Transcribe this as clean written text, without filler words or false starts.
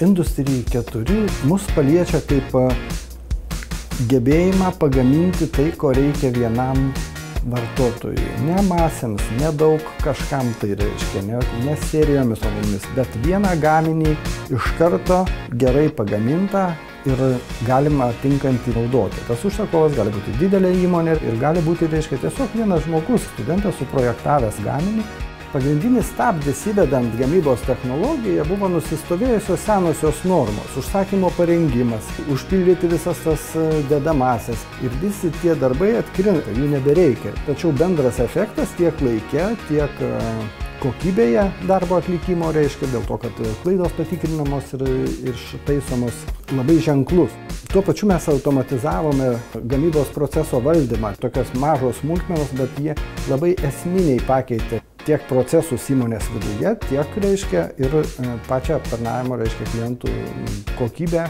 Industry 4 mus paliečia kaip gebėjimą pagaminti tai, ko reikia vienam vartotojui. Ne masėms, nedaug kažkam tai reiškia, ne serijomis ovomis, bet vieną gaminį iš karto gerai pagamintą ir galima tinkantį naudoti. Tas užsakovas gali būti didelė įmonė ir gali būti, reiškia, tiesiog vienas žmogus, studentas suprojektavęs gaminį. Pagrindinis stabdis įvedant gamybos technologiją buvo nusistovėjusios senosios normos, užsakymo parengimas, užpildyti visas tas dedamasias ir visi tie darbai atkrinta, jų nebereikia. Tačiau bendras efektas tiek laike, tiek kokybėje darbo atlikimo reiškia, dėl to, kad klaidos patikrinamos ir taisomos labai ženklus. Tuo pačiu mes automatizavome gamybos proceso valdymą, tokios mažos smulkmenos, bet jie labai esminiai pakeitė tiek procesus įmonės viduje, tiek reiškia ir pačią aptarnavimo reiškia klientų kokybę